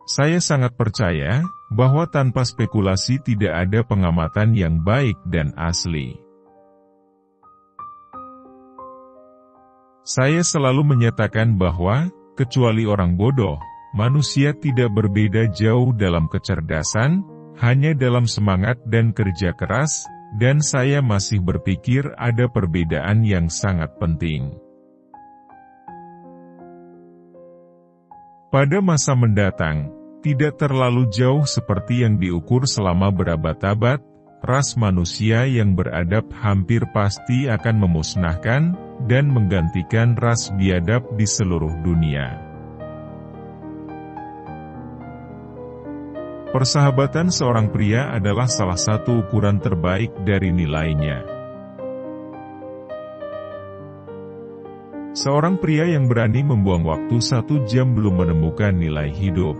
Saya sangat percaya bahwa tanpa spekulasi tidak ada pengamatan yang baik dan asli. Saya selalu menyatakan bahwa, kecuali orang bodoh, manusia tidak berbeda jauh dalam kecerdasan, hanya dalam semangat dan kerja keras, dan saya masih berpikir ada perbedaan yang sangat penting. Pada masa mendatang, tidak terlalu jauh seperti yang diukur selama berabad-abad, ras manusia yang beradab hampir pasti akan memusnahkan dan menggantikan ras biadab di seluruh dunia. Persahabatan seorang pria adalah salah satu ukuran terbaik dari nilainya. Seorang pria yang berani membuang waktu 1 jam belum menemukan nilai hidup.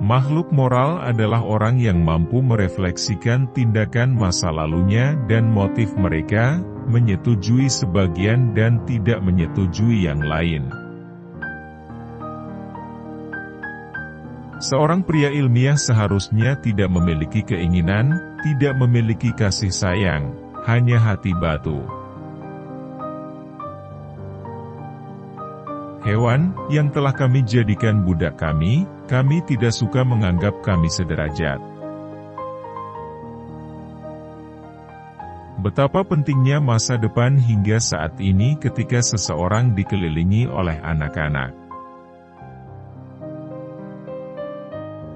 Makhluk moral adalah orang yang mampu merefleksikan tindakan masa lalunya dan motif mereka, menyetujui sebagian dan tidak menyetujui yang lain. Seorang pria ilmiah seharusnya tidak memiliki keinginan, tidak memiliki kasih sayang, hanya hati batu. Hewan, yang telah kami jadikan budak kami tidak suka menganggap kami sederajat. Betapa pentingnya masa depan hingga saat ini ketika seseorang dikelilingi oleh anak-anak.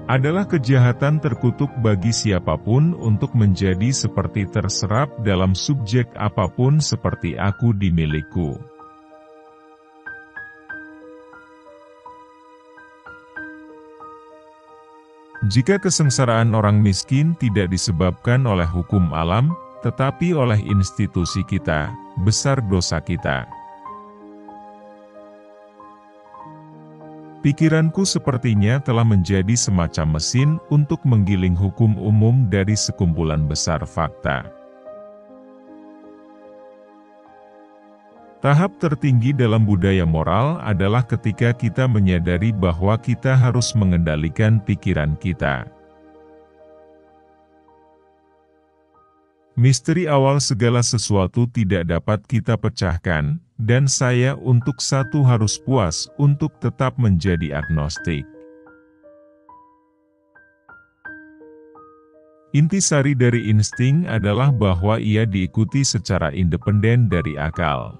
Adalah kejahatan terkutuk bagi siapapun untuk menjadi seperti terserap dalam subjek apapun seperti aku di milikku. Jika kesengsaraan orang miskin tidak disebabkan oleh hukum alam, tetapi oleh institusi kita, besar dosa kita. Pikiranku sepertinya telah menjadi semacam mesin untuk menggiling hukum umum dari sekumpulan besar fakta. Tahap tertinggi dalam budaya moral adalah ketika kita menyadari bahwa kita harus mengendalikan pikiran kita. Misteri awal segala sesuatu tidak dapat kita pecahkan, dan saya untuk satu harus puas untuk tetap menjadi agnostik. Intisari dari insting adalah bahwa ia diikuti secara independen dari akal.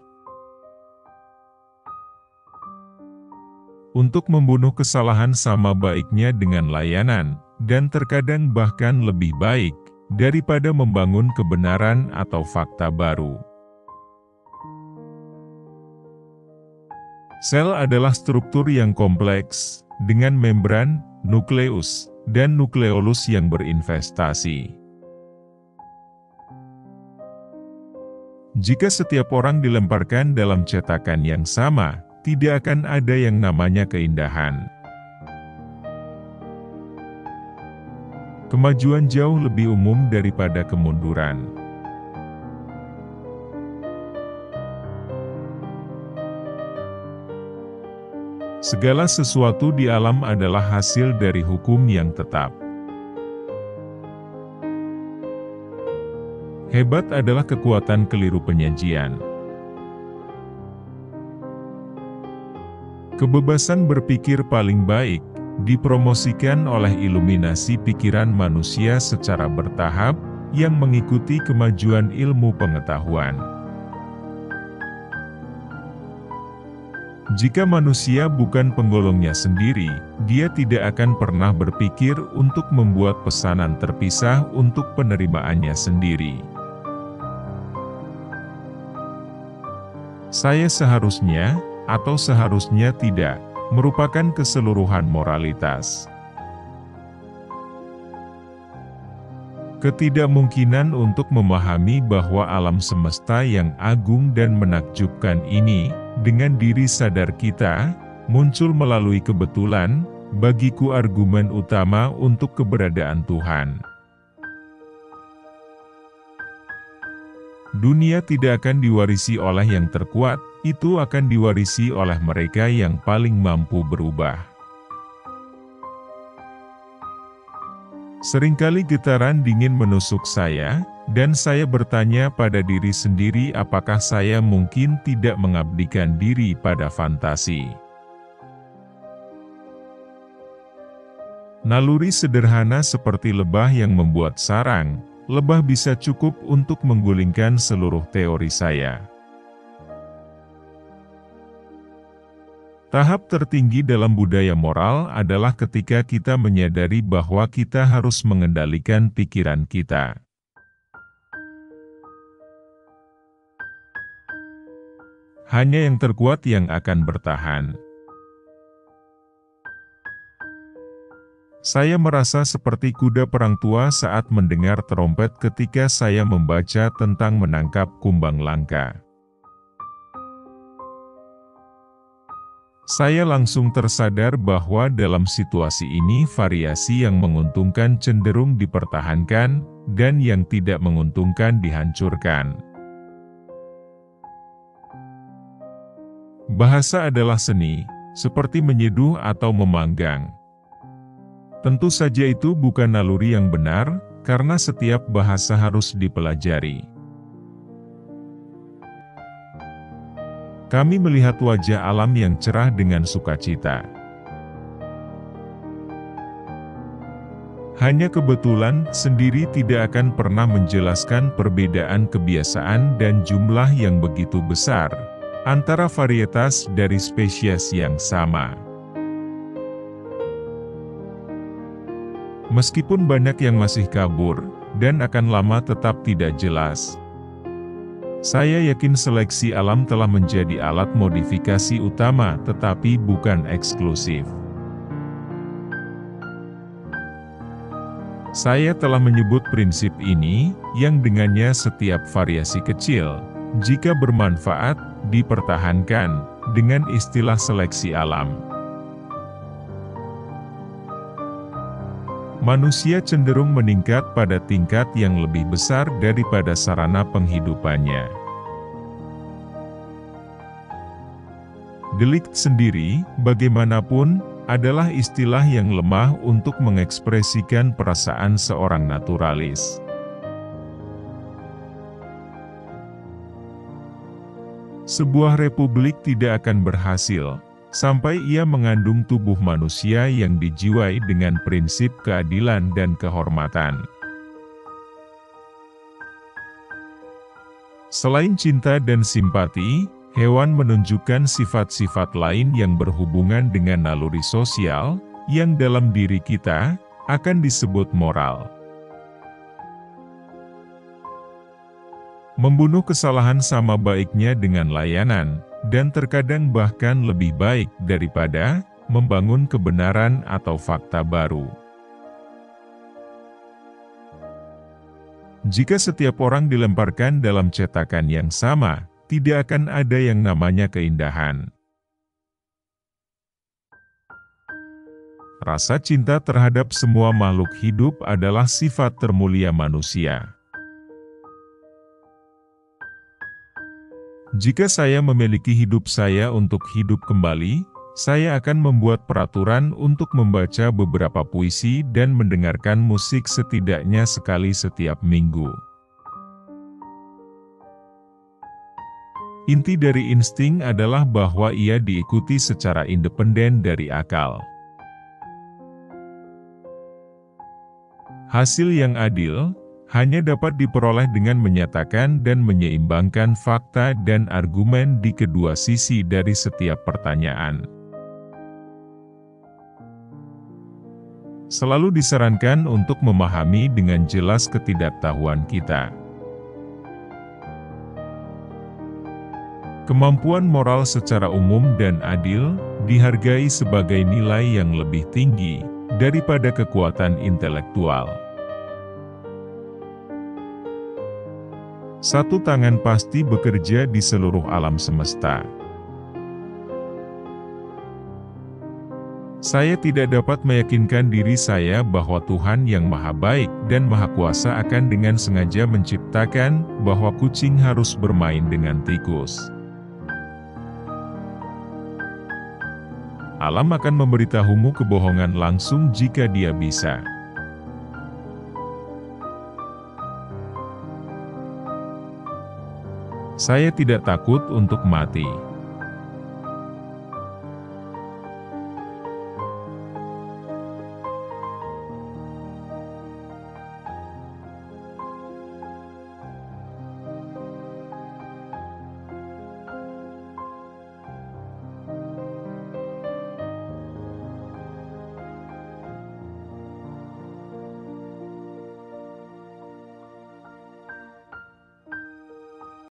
Untuk membunuh kesalahan sama baiknya dengan layanan, dan terkadang bahkan lebih baik, daripada membangun kebenaran atau fakta baru. Sel adalah struktur yang kompleks, dengan membran, nukleus, dan nukleolus yang berinvestasi. Jika setiap orang dilemparkan dalam cetakan yang sama, tidak akan ada yang namanya keindahan. Kemajuan jauh lebih umum daripada kemunduran. Segala sesuatu di alam adalah hasil dari hukum yang tetap. Hebat adalah kekuatan keliru penyajian. Kebebasan berpikir paling baik dipromosikan oleh iluminasi pikiran manusia secara bertahap, yang mengikuti kemajuan ilmu pengetahuan. Jika manusia bukan penggolongnya sendiri, dia tidak akan pernah berpikir untuk membuat pesanan terpisah untuk penerimaannya sendiri. Saya seharusnya, atau seharusnya tidak, merupakan keseluruhan moralitas. Ketidakmungkinan untuk memahami bahwa alam semesta yang agung dan menakjubkan ini, dengan diri sadar kita, muncul melalui kebetulan, bagiku argumen utama untuk keberadaan Tuhan. Dunia tidak akan diwarisi oleh yang terkuat, itu akan diwarisi oleh mereka yang paling mampu berubah. Seringkali getaran dingin menusuk saya, dan saya bertanya pada diri sendiri apakah saya mungkin tidak mengabdikan diri pada fantasi. Naluri sederhana seperti lebah yang membuat sarang, lebah bisa cukup untuk menggulingkan seluruh teori saya. Tahap tertinggi dalam budaya moral adalah ketika kita menyadari bahwa kita harus mengendalikan pikiran kita. Hanya yang terkuat yang akan bertahan. Saya merasa seperti kuda perang tua saat mendengar trompet ketika saya membaca tentang menangkap kumbang langka. Saya langsung tersadar bahwa dalam situasi ini variasi yang menguntungkan cenderung dipertahankan, dan yang tidak menguntungkan dihancurkan. Bahasa adalah seni, seperti menyeduh atau memanggang. Tentu saja itu bukan naluri yang benar, karena setiap bahasa harus dipelajari. Kami melihat wajah alam yang cerah dengan sukacita. Hanya kebetulan sendiri tidak akan pernah menjelaskan perbedaan kebiasaan dan jumlah yang begitu besar antara varietas dari spesies yang sama. Meskipun banyak yang masih kabur, dan akan lama tetap tidak jelas. Saya yakin seleksi alam telah menjadi alat modifikasi utama tetapi bukan eksklusif. Saya telah menyebut prinsip ini, yang dengannya setiap variasi kecil, jika bermanfaat, dipertahankan, dengan istilah seleksi alam. Manusia cenderung meningkat pada tingkat yang lebih besar daripada sarana penghidupannya. Delikt sendiri, bagaimanapun, adalah istilah yang lemah untuk mengekspresikan perasaan seorang naturalis. Sebuah republik tidak akan berhasil sampai ia mengandung tubuh manusia yang dijiwai dengan prinsip keadilan dan kehormatan. Selain cinta dan simpati, hewan menunjukkan sifat-sifat lain yang berhubungan dengan naluri sosial, yang dalam diri kita akan disebut moral. Membunuh kesalahan sama baiknya dengan layanan, dan terkadang bahkan lebih baik daripada membangun kebenaran atau fakta baru. Jika setiap orang dilemparkan dalam cetakan yang sama, tidak akan ada yang namanya keindahan. Rasa cinta terhadap semua makhluk hidup adalah sifat termulia manusia. Jika saya memiliki hidup saya untuk hidup kembali, saya akan membuat peraturan untuk membaca beberapa puisi dan mendengarkan musik setidaknya sekali setiap minggu. Inti dari insting adalah bahwa ia diikuti secara independen dari akal. Hasil yang adil hanya dapat diperoleh dengan menyatakan dan menyeimbangkan fakta dan argumen di kedua sisi dari setiap pertanyaan. Selalu disarankan untuk memahami dengan jelas ketidaktahuan kita. Kemampuan moral secara umum dan adil dihargai sebagai nilai yang lebih tinggi daripada kekuatan intelektual. Satu tangan pasti bekerja di seluruh alam semesta. Saya tidak dapat meyakinkan diri saya bahwa Tuhan yang Maha Baik dan Maha Kuasa akan dengan sengaja menciptakan bahwa kucing harus bermain dengan tikus. Alam akan memberitahumu kebohongan langsung jika dia bisa. Saya tidak takut untuk mati.